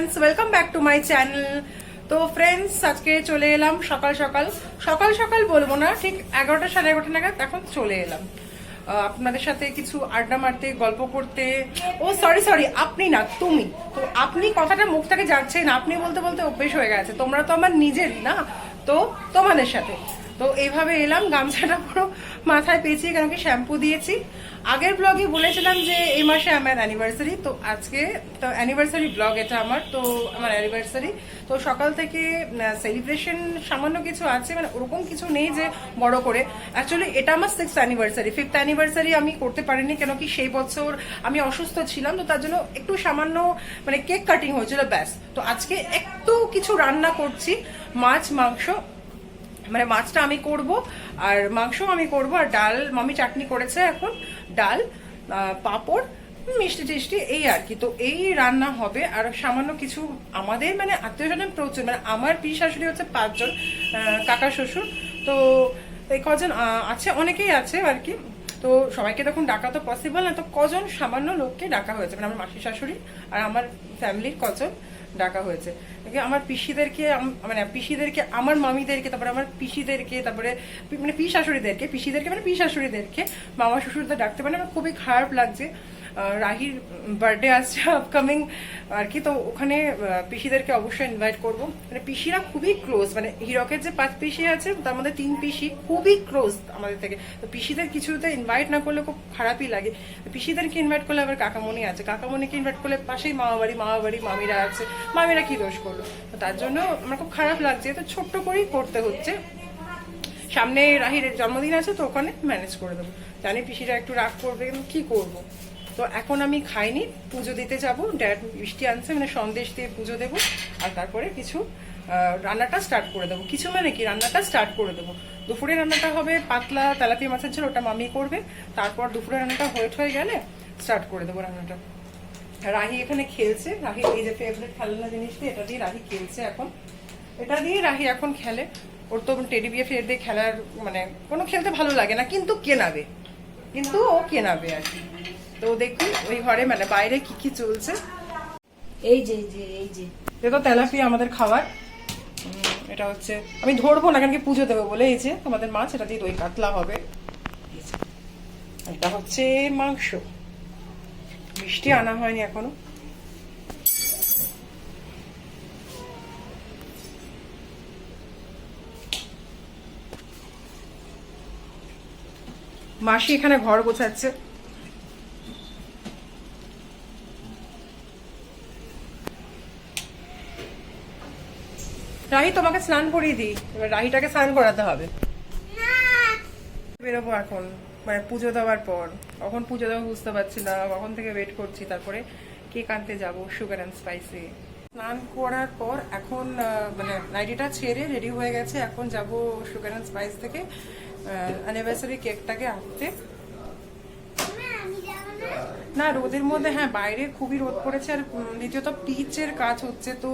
Friends welcome back to my channel. तो friends আজকে চলে এলাম সকাল সকাল বলবো না, ঠিক 11টা সাড়ে 11টা নাগাদ এখন চলে এলাম আপনাদের সাথে কিছু আড্ডা মারতে, গল্প করতে। ও সরি আপনি না, তুমি। তো আপনি কথাটা মুখ থেকে যাচ্ছে না, আপনি বলতে বলতে অভ্যেস হয়ে গেছে। তোমরা তো আমার নিজেরই না, তো তোমাদের সাথে তো এইভাবে এলাম, গামছাটা পুরো মাথায় পেঁচিয়ে, কারণ কি শ্যাম্পু দিয়েছি। আগের ব্লগে বলেছিলাম যে এই মাসে আমার অ্যানিভার্সারি, তো আজকে তো অ্যানিভার্সারি ব্লগ এটা আমার, তো আমার অ্যানিভার্সারি। তো সকাল থেকে সেলিব্রেশন সামান্য কিছু আছে, মানে ওরকম কিছু নেই যে বড় করে। অ্যাকচুয়ালি এটা আমার 6th অ্যানিভার্সারি, 5th অ্যানিভার্সারি আমি করতে পারিনি, কেন কি সেই বছর আমি অসুস্থ ছিলাম, তো তার জন্য একটু সামান্য মানে কেক কাটিং হয়েছিল, ব্যাস। তো আজকে একটু কিছু রান্না করছি, মাছ মাংস, মানে মাছটা আমি করব আর মাংস আমি করব, আর ডাল মামি চাটনি করেছে, এখন ডাল পাঁপড় মিষ্টি টিষ্টি এই আর কি। তো এই রান্না হবে, আর সামান্য কিছু আমাদের মানে আত্মীয় স্বজন প্রচুর, মানে আমার পিসি শাশুড়ি হচ্ছে 5 জন, কাকা শ্বশুর, তো এই কজন আছে, অনেকেই আছে আর কি। তো সবাইকে তখন ডাকা তো পসিবল না, তো কজন সামান্য লোককে ডাকা হয়েছে, মানে আমার মাসি শাশুড়ি আর আমার ফ্যামিলির কজন ডাকা হয়েছে। আমার পিসিদেরকে, মানে পিসিদেরকে, আমার মামিদেরকে, তারপরে আমার পিসিদেরকে, তারপরে মানে পিসি শাশুড়িদেরকে, পিসিদেরকে মানে পিসি শাশুড়িদেরকে মামা শ্বশুরদের ডাকতে পারে। আমার খুবই খারাপ লাগছে, রাহির বার্থডে আসছে আপকামিং আর কি, তো ওখানে পিসিদেরকে অবশ্যই ইনভাইট করবো। মানে পিসিরা খুবই ক্লোজ, মানে হিরকের যে 5 পিসি আছে তার মধ্যে 3 পিসি খুবই ক্লোজ আমাদের থেকে। তো পিসিদের কিছুতে ইনভাইট না করলে খুব খারাপই লাগে। পিসিদেরকে ইনভাইট করলে আবার কাকামণি আছে, কাকামণিকে ইনভাইট করলে পাশেই মামাবাড়ি মামিরা আছে, মামিরা কি দোষ করলো, তো তার জন্য আমার খুব খারাপ লাগছে। তো ছোট্ট করেই করতে হচ্ছে, সামনে রাহির জন্মদিন আছে, তো ওখানে ম্যানেজ করে দেবো। জানি পিসিরা একটু রাগ করবে, কিন্তু কি করবো। তো এখন আমি খাইনি, পুজো দিতে যাবো, ড্যাড মিষ্টি আনছে, মানে সন্দেশ দিয়ে পুজো দেবো, আর তারপরে কিছু রান্নাটা স্টার্ট করে দেবো। কিছু মানে কি, রান্নাটা স্টার্ট করে দেবো। দুপুরে রান্নাটা হবে পাতলা তেলাপিয়া মাছের ঝোল, ওটা মামি করবে। তারপর দুপুরে রান্নাটা হয়ে গেলে স্টার্ট করে দেবো রান্নাটা। রাহি এখানে খেলছে, রাহি এই যে ফেভারিট খেলনা জিনিসটি, এটা দিয়ে রাহি খেলছে এখন, এটা দিয়ে রাহি এখন খেলে। ওর তো টেডি বিয়ে ফের দিয়ে খেলার মানে কোনো খেলতে ভালো লাগে না, কিন্তু কেনাবে, কিন্তু ও কেনাবে আর কি। তো দেখি ওই ঘরে মানে বাইরে কি কি চলছে। এই যে দেখো তেলাপিয়া আমাদের খাবার, এটা হচ্ছে আমি ধরবো না কারণ কি পুজো দেবো বলে। এই যে আমাদের মাছ, এটা দিয়ে দই কাতলা হবে। এটা হচ্ছে মাংস, মিষ্টি আনা হয়নি এখনো। মাসি এখানে ঘর গোছাচ্ছে। রাহি তোমাকে স্নান করিয়ে দিই, এবার রাহিটাকে স্নান করাতে হবে। বেরোবো এখন, মানে পুজো দেওয়ার পর। কখন পুজো দেবো বুঝতে পারছি না, কখন থেকে ওয়েট করছি। তারপরে কেক আনতে যাবো সুগার অ্যান্ড স্পাইসে। স্নান করার পর এখন মানে নাইটিটা ছেড়ে রেডি হয়ে গেছে, এখন যাব সুগার অ্যান্ড স্পাইস থেকে অ্যানিভার্সারি কেকটাকে আনতে। না রোদের মধ্যে, হ্যাঁ বাইরে খুবই রোদ পড়েছে, আর দ্বিতীয়ত পিচের কাজ হচ্ছে, তো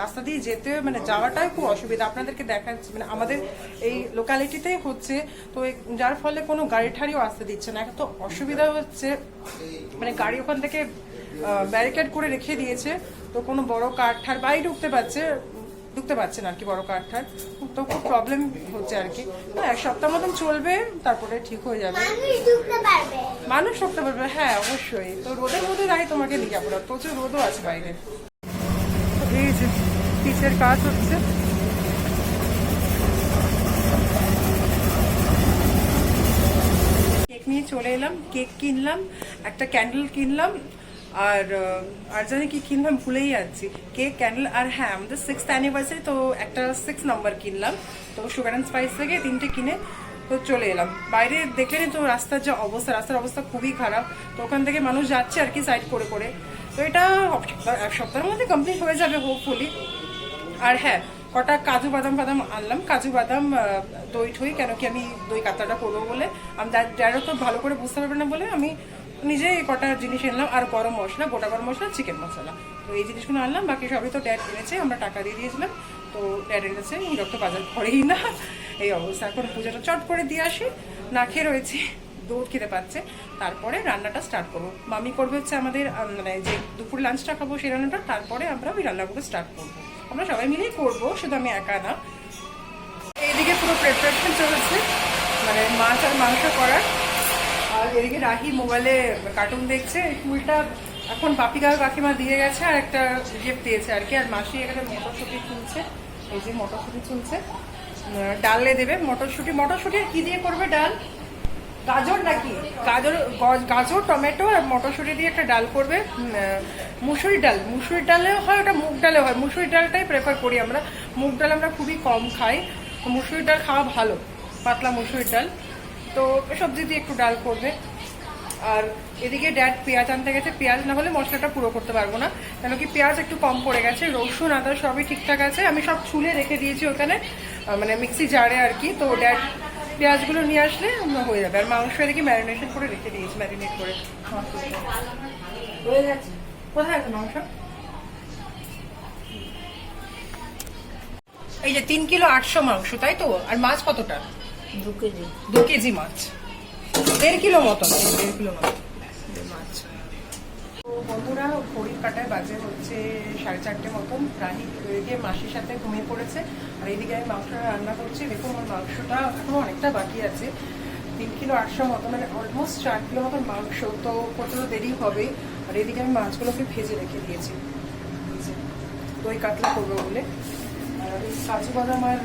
রাস্তা দিয়ে যেতে মানে যাওয়াটাই খুব অসুবিধা। আপনাদেরকে দেখাচ্ছি, মানে আমাদের এই লোকালিটিতেই হচ্ছে, তো যার ফলে কোনো গাড়ি ঠাড়িও আসতে দিচ্ছে না। তো অসুবিধা হচ্ছে, মানে গাড়ি ওখান থেকে ব্যারিকেড করে রেখে দিয়েছে, তো কোনো বড় কার ঠার বাইরে ঢুকতে পারছে না আর কি, বড় কার ঠার। তো খুব প্রবলেম হচ্ছে আর কি। 1 সপ্তাহ মতন চলবে, তারপরে ঠিক হয়ে যাবে, মানুষ ঢুকতে পারবে। হ্যাঁ অবশ্যই। তো রোদের মধ্যে রাহি তোমাকে নিয়ে যাবো, প্রচুর রোদও আছে বাইরে। এই যে পিচের কাজ হচ্ছে, কেক নিয়ে চলে এলাম, কেক কিনলাম, একটা ক্যান্ডেল কিনলাম, আর জানি কি কিনলাম ভুলেই যাচ্ছি, কেক ক্যান্ডেল। আর হ্যাঁ আমাদের 6th অ্যানিভার্সারি, তো একটা 6 নম্বর কিনলাম, তো সুগার অ্যান্ড স্পাইস থেকে 3টে কিনে তো চলে এলাম। বাইরে দেখলেন তো রাস্তার যে অবস্থা, রাস্তার অবস্থা খুবই খারাপ। তো ওখান থেকে মানুষ যাচ্ছে আর কি সাইড করে করে। তো এটা 1 সপ্তাহের মধ্যে কমপ্লিট হয়ে যাবে হোপফুলি। আর হ্যাঁ কটা কাজু বাদাম আনলাম, কাজু বাদাম দই ঠই, কেন কি আমি দই কাতলাটা করবো বলে, আমি যারা তো ভালো করে বুঝতে পারবে না বলে আমি নিজে কটা জিনিস আনলাম। আর গরম মশলা, গোটা গরম মশলা, চিকেন মশলা, তো এই জিনিসগুলো আনলাম। বাকি সবই তো ড্যাড এনেছে, আমরা টাকা দিয়ে দিয়েছিলাম, তো ড্যাড এনেছে। হিরক তো বাজার করেই না, এই অবস্থা। এখন পুজোটা চট করে দিয়ে আসি, না খেয়ে রয়েছি, দুধ খেতে পাচ্ছে, তারপরে রান্নাটা স্টার্ট করবো। মামি করবে হচ্ছে আমাদের মানে যে দুপুর লাঞ্চটা খাবো সেই রান্নাটা, তারপরে আমরা ওই রান্নাগুলো স্টার্ট করবো। আমরা সবাই মিলেই করবো, শুধু আমি একা না। এইদিকে পুরো প্রিপারেশন চলছে মানে মাছ আর মাংস করার। আর এদিকে রাহি মোবাইলে কার্টুন দেখছে। এই ফুলটা এখন বাপিকা কাকিমা দিয়ে গেছে আর একটা গিফট দিয়েছে আর কি। আর মাসি এখানে মটরশুঁটি তুলছে, এই যে মটরশুঁটি তুলছে, ডালে দেবে মটরশুঁটি। মটরশুঁটি কি দিয়ে করবে ডাল? গাজর নাকি? গাজর টমেটো আর মটরশুঁটি দিয়ে একটা ডাল করবে। মুসুরি ডাল, মুসুরি ডালেও হয়, ওটা মুগ ডালেও হয়। মুসুরি ডালটাই প্রেফার করি আমরা, মুগ ডাল আমরা খুবই কম খাই। মুসুরি ডাল খাওয়া ভালো, পাতলা মুসুরি ডাল। তো সবজি দিয়ে একটু ডাল করবে। আর এদিকে ড্যাড পেঁয়াজ আনতে গেছে, পেঁয়াজ না হলে মশলাটা পুরো করতে পারবো না, কেন কি পেঁয়াজ একটু কম পড়ে গেছে। রসুন আদা সবই ঠিকঠাক আছে, আমি সব ছুলে রেখে দিয়েছি ওখানে মানে মিক্সি জারে আর কি। তো ড্যাড পেঁয়াজগুলো নিয়ে আসলে হয়ে যাবে। আর মাংস এদিকে ম্যারিনেশন করে রেখে দিয়েছি, ম্যারিনেট করে হয়ে গেছে। কোথায় আছে মাংস? এই যে 3 কিলো 800 মাংস, তাই তো? আর মাছ কতটা? 2 কেজি। 2 কেজি মাছ, 1.5 কিলো মতন, 1.5 কিলো মতন মাছ। তো বন্ধুরা, ঘড়ির কাটায় বাজে হচ্ছে 4:30 মতন। রাহি এদিকে মাসির সাথে ঘুমিয়ে পড়েছে, আর এইদিকে আমি মাংসটা রান্না করছি। দেখুন আমার মাংসটা এখনো অনেকটা বাকি আছে, 3 কিলো 800 মতন, মানে অলমোস্ট 4 কিলো মতন মাংস। তো কত দেরি হবে। আর এদিকে আমি মাছগুলোকে ভেজে রেখে দিয়েছি, দই কাতলা করবো বলে। আর এই কাজু বাদাম আর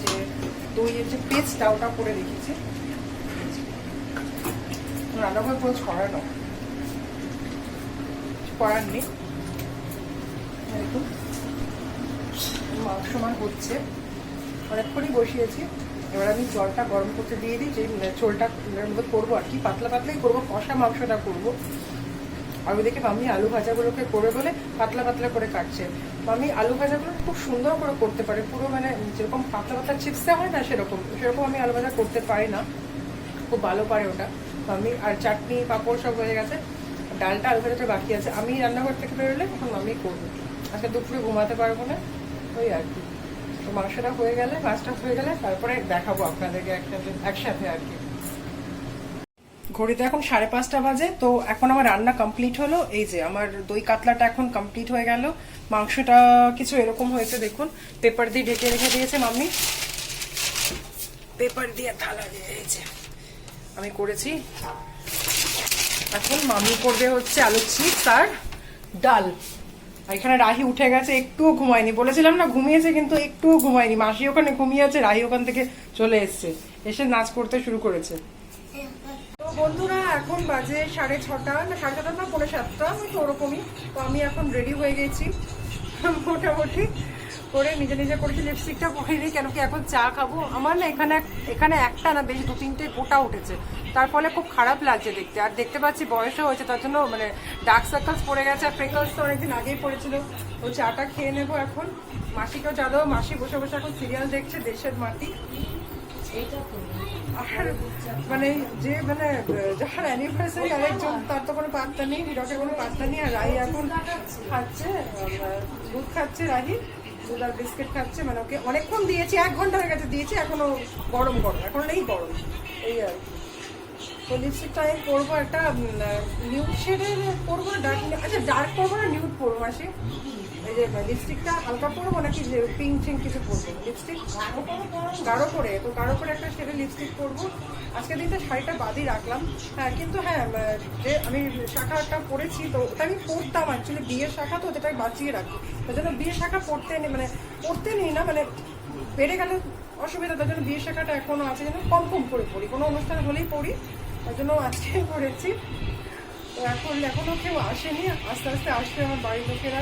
যে দইয়ের যে পেস্টটা ওটা করে রেখেছি। রান্নাঘর পুরো ছড়ানো, করার নেই। দেখুন মাংস আমার হচ্ছে, অনেকক্ষণই বসিয়েছি। এবার আমি জলটা গরম করতে দিয়ে দিই, যে ঝোলটা করবো আর কি, পাতলা পাতলাই করবো, কষা মাংসটা করবো। আর ওইদিকে মামি আলু ভাজাগুলোকে করে বলে পাতলা পাতলা করে কাটছে। মামি আলু ভাজাগুলো খুব সুন্দর করে করতে পারে, পুরো মানে যেরকম পাতলা পাতলা চিপসে হয় না সেরকম আমি আলু ভাজা করতে পারি না, খুব ভালো পারে ওটা মামি। আর চাটনি পাঁপড় সব হয়ে গেছে, ডালটা আলু ভাজাটা বাকি আছে। আমি রান্নাঘর থেকে বেরোলে এখন মামি করবো, আজকে দুপুরে ঘুমাতে পারবো না, ওই আর কি। তো মাংসটা হয়ে গেলে, মাছটা হয়ে গেলে তারপরে দেখাবো আপনাদেরকে একসাথে আর কি। ঘড়িতে এখন 5:30 বাজে। তো এখন আমার রান্না কমপ্লিট হলো। এই যে আমার দই কাতলাটা এখন কমপ্লিট হয়ে গেল। মাংসটা কিছু এরকম হয়েছে, দেখুন পেপার দিয়ে ঢেকে রেখে দিয়েছে মাম্মি, পেপার দিয়ে থালা দিয়ে। এই যে আমি করেছি। এখন মাম্মি করবে হচ্ছে আলু চিপস আর ডাল। আর এখানে রাহি উঠে গেছে, একটুও ঘুমায়নি, বলেছিলাম না ঘুমিয়েছে, কিন্তু একটুও ঘুমায়নি। মাসি ওখানে ঘুমিয়ে আছে, রাহি ওখান থেকে চলে এসছে, এসে নাচ করতে শুরু করেছে। তো বন্ধুরা, এখন বাজে 6:30 না 6:30 না 6:45, তো ওরকমই। তো আমি এখন রেডি হয়ে গেছি মোটামুটি করে, নিজে নিজে করেছি। লিপস্টিকটা পরিনি, কেন কি এখন চা খাবো। আমার না এখানে একটা না বেশ 2-3টে গোটা উঠেছে, তার ফলে খুব খারাপ লাগছে দেখতে। আর দেখতে পাচ্ছি বয়সও হয়েছে, তার জন্য মানে ডার্ক সার্কেলস পড়ে গেছে, আর ফ্রেকলস তো অনেকদিন আগেই পড়েছিল। তো চাটা খেয়ে নেবো এখন, মাসিকেও চা দেবো। মাসি বসে বসে এখন সিরিয়াল দেখছে, দেশের মাটি। আর মানে যে মানে যার অ্যানিভার্সারি আরেকজন, তার তো কোনো পাত্তা নেই, হিরকের কোনো পাত্তা নেই। আর রাহি এখন খাচ্ছে, দুধ খাচ্ছে রাহি, দুধ আর বিস্কিট খাচ্ছে। মানে ওকে অনেকক্ষণ দিয়েছি, 1 ঘন্টা হয়ে গেছে দিয়েছি, এখনো গরম এখন নেই গরম, এই আর কি। তো লিপস্টিকটা আমি করবো একটা নিউড শেডের করবো, আচ্ছা ডার্ক করবো না নিউড করবো মাসি? এই যে লিপস্টিকটা হালকা পরবো নাকি যে পিঙ্ক চিং কিছু করবো? লিপস্টিক গাঢ় করে, তো গাঢ় করে একটা শেডের লিপস্টিক করবো। আজকের দিনটা শাড়িটা বাদই রাখলাম। হ্যাঁ, কিন্তু হ্যাঁ, যে আমি শাখাটা পরেছি, তো ওটা আমি পরতাম অ্যাকচুয়ালি, বিয়ের শাখা তো, যেটা বাঁচিয়ে রাখি। তার জন্য বিয়ের শাখা পরতে নেই না, মানে বেড়ে গেলে অসুবিধা, তার জন্য বিয়ের শাখাটা এখনো আছে, যেন কম কম করে পড়ি, কোনো অনুষ্ঠান হলেই পড়ি, তার জন্য আজকে পরেছি। তো এখনো কেউ আসেনি, আস্তে আস্তে আসবে আমার বাড়ির লোকেরা,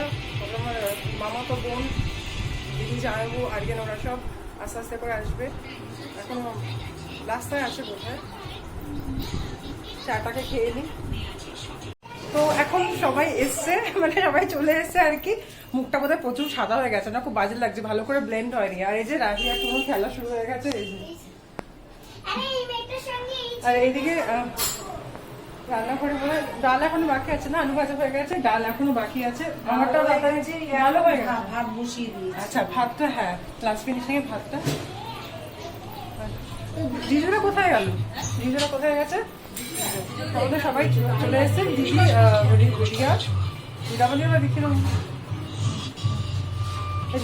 আমার মামা তো বোন, দিদি, জামাইবু, আরিয়ান, ওরা সব আস্তে আস্তে করে আসবে। এখনো রাস্তায় আসে বোধহয়। চাটাকে খেয়ে নিই। তো এখন সবাই এসছে, মানে সবাই চলে এসছে আর কি। মুখটা বোধহয় প্রচুর সাদা হয়ে গেছে না, খুব বাজে লাগছে, ভালো করে ব্লেন্ড হয়নি। আর এই যে রাহি এখন খেলা শুরু হয়ে গেছে, এই যে। আর এইদিকে রান্না করে বলে ডাল এখনো বাকি আছে না, আলু ভাজা হয়ে গেছে, ডাল এখনো বাকি আছে। আমারটাও ভালো হয়ে গেছে, ভাত বসিয়ে দিয়েছি। আচ্ছা ভাতটা, হ্যাঁ লাস্ট ফিনিশিং এ ভাতটা। জিজুরা কোথায় গেল? জিজুরা কোথায় গেছে? আমাদের সবাই চলে এসেছেন। দিদি রিয়া রিয়াবলি আমরা দেখিলাম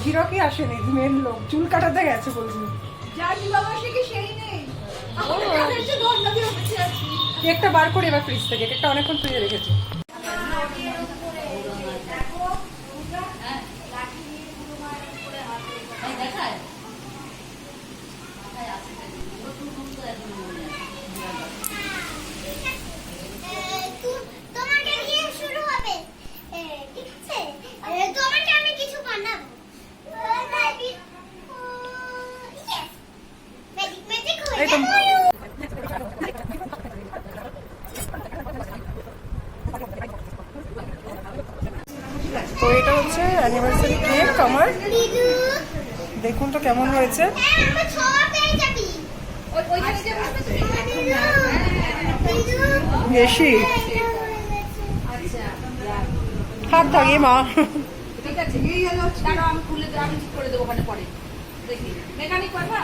হিরকি আসেনি, মেন লোক চুল কাটাতে গেছে বলছি। কেকটা বার করে এবার ফ্রিজ থেকে, কেকটা অনেকক্ষণ ফ্রিজে রেখেছি। তোমাকে দিয়ে শুরু হবে, ঠিক আছে? তোমাকে আমি কিছু বানাবো। ম্যাজিক হয়ে এই তো। তো এটা হচ্ছে অ্যানিভার্সারি কেক আমার, দেখুন তো কেমন হয়েছে। বেশি হাত থাকে মা। ঠিক আছে, এই হলো দাঁড়াও, আমি খুলে দেবো, আমি ঠিক করে দেবো ওখানে পরে। দেখি মেকানিক পারবা?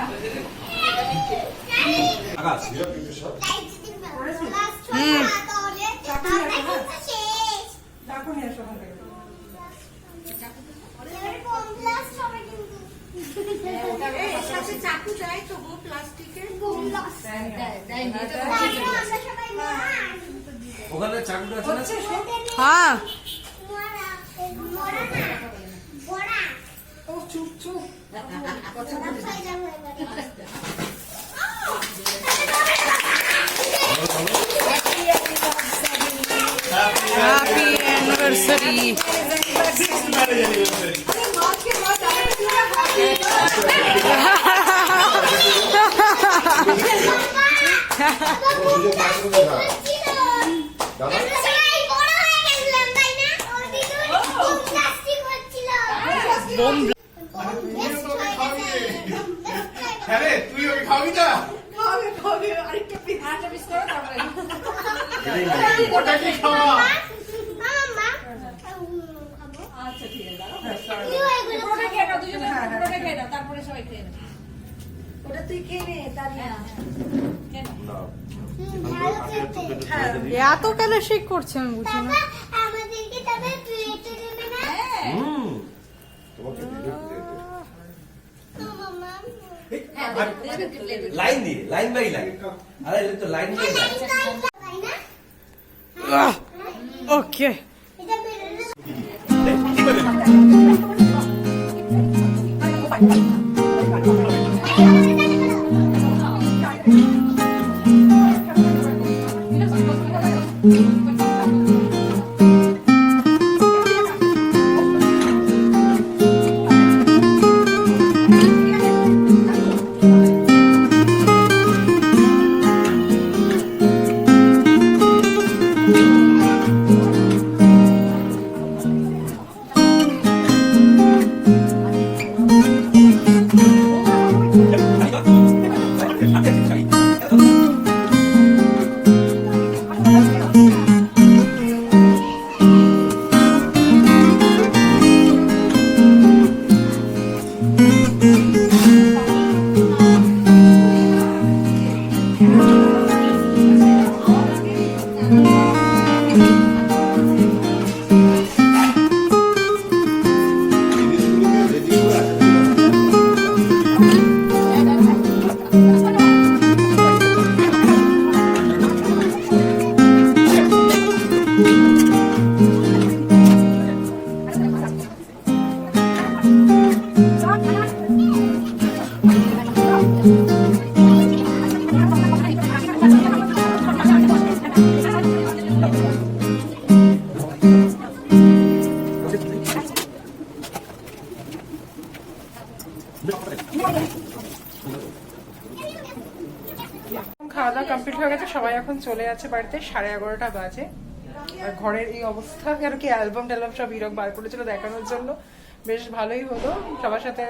চাকু চাই তো প্লাস্টিকের, ওখানে চাকুটা আছে না? হ্যাঁ হ্যাপি অ্যানিভার্সারি। তুই ওকে খাওয়াবি না? ওটা কি খাওয়া? আচ্ছা ঠিক আছে, পুরোটা খেয়ে নাও, দুজনে পুরোটা খেয়ে নাও, তারপরে সবাই খেয়ে নেবে। ওটা তুই খেয়ে নে, তার এত কেন শেক করছে আমি বুঝি না। আমাদেরকে তবে প্লেটে দেবে না? তোমাকে দিলে মামা লাইন দিয়ে, লাইন বাই লাইন। আরে এটা তো লাইন বাই লাইন। তাই না? ওকে এটা বেরোলো। খাওয়া দাওয়া কমপ্লিট হয়ে গেছে, সবাই এখন চলে যাচ্ছে বাড়িতে। 11:30 বাজে। আর ঘরের এই অবস্থা, আর কি অ্যালবাম ট্যালবাম সব হিরক বার করেছিল দেখানোর জন্য, বেশ ভালোই হলো। সবার সাথে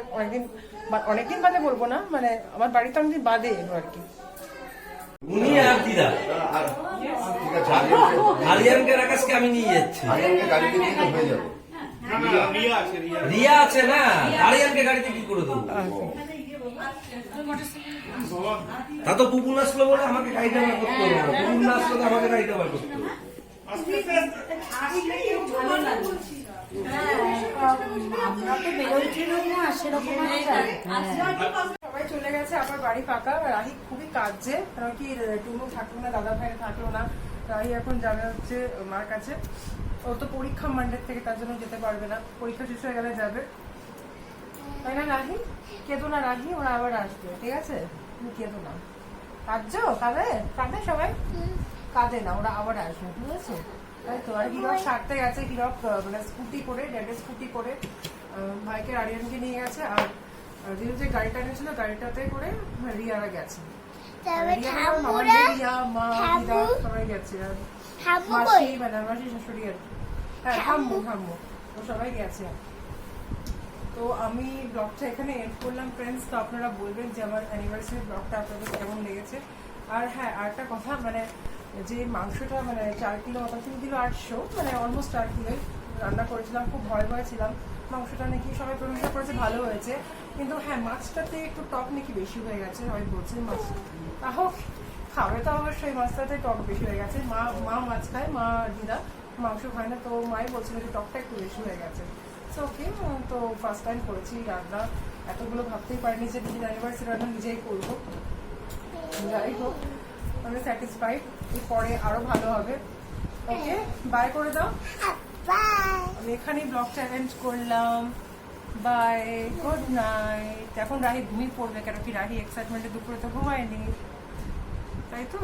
অনেকদিন বাদে বলবো না, মানে আমার বাড়িতে অনেকদিন বাদে এলো আর কি। উনি আর দিদা আরিয়ানকে রাকাশকে আমি নিয়ে যাচ্ছি। রিয়া আছে না, আরিয়ানকে গাড়িতে কি করে দেবো? তা তো পুপুন আসলো বলে আমাকে গাড়িটা বার করতে হবে না। পুপুন না আসলো তো আমাকে গাড়িটা বার করতে হবে। ভালো লাগে। আমরা তো বেরোচ্ছিলাম না সেরকম সবাই চলে গেছে, আবার বাড়ি ফাঁকা। রাহি খুবই কাঁদছে, কারণ কি টুনু থাকলো না, দাদা ভাই থাকলো না। রাহি এখন যাবে হচ্ছে মার কাছে। ওর তো পরীক্ষা মানডে থেকে, তার জন্য যেতে পারবে না। পরীক্ষা শেষ হয়ে গেলে যাবে, তাই না রাহি? কেঁদো না রাহি, ওরা আবার আসবে, ঠিক আছে? তুমি কেঁদো না। কাঁদছো? কাঁদে সবাই? কাঁদে না, ওরা আবার আসবে, ঠিক আছে? তাই তো। আর হিরক সারতে গেছে, হিরক মানে স্কুটি করে, ড্যাডের স্কুটি করে ভাইকে আরিয়ানকে নিয়ে গেছে। আর রিয়া যে গাড়িটা এনেছিল, গাড়িটাতে করে রিয়ারা গেছে। তবে রিয়া, ঠাকুরা রিয়া, মা, ঠাকুর, দিদা সবাই গেছে। আর ঠাকুর মাসি, মানে মাসি শাশুড়ি আর হ্যাঁ ঠাম্মু ও সবাই গেছে। তো আমি ব্লগটা এখানে এন্ড করলাম ফ্রেন্ডস। তো আপনারা বলবেন যে আমার অ্যানিভার্সারি ব্লগটা আপনাদের কেমন লেগেছে। আর হ্যাঁ, আরেকটা কথা, মানে যে মাংসটা মানে 4 কিলো মতো, 3 কিলো 800, মানে অলমোস্ট 4 কিলোই রান্না করেছিলাম। খুব ভয় ছিলাম, মাংসটা নাকি সবাই প্রশংসা করেছে ভালো হয়েছে, কিন্তু হ্যাঁ মাছটাতে একটু টক নাকি বেশি হয়ে গেছে। সবাই বলছে মাছ তাও খাবে তো অবশ্যই, মাছটাতে টক বেশি হয়ে গেছে। মা মাছ খায়, মা দিদা মাংস খায় না, তো মাই বলছিল যে টকটা একটু বেশি হয়ে গেছে। ওকে, তো ফার্স্ট টাইম করেছি রান্না, এতগুলো ভাবতেই পারিনি যে নিজের অ্যানিভার্সারি রান্না নিজেই করবো। যাই হোক, আমি স্যাটিসফাইড, পরে আরো ভালো হবে। ওকে, বাই করে দাও। বাই। আমি এখানেই ব্লগটা এন্ড করলাম। Bye, good night. এখন রাহি ঘুমিয়ে পড়বে, কেন কি রাহি এক্সাইটমেন্টে দুপুরে তো ঘুমায়নি, তাই তো।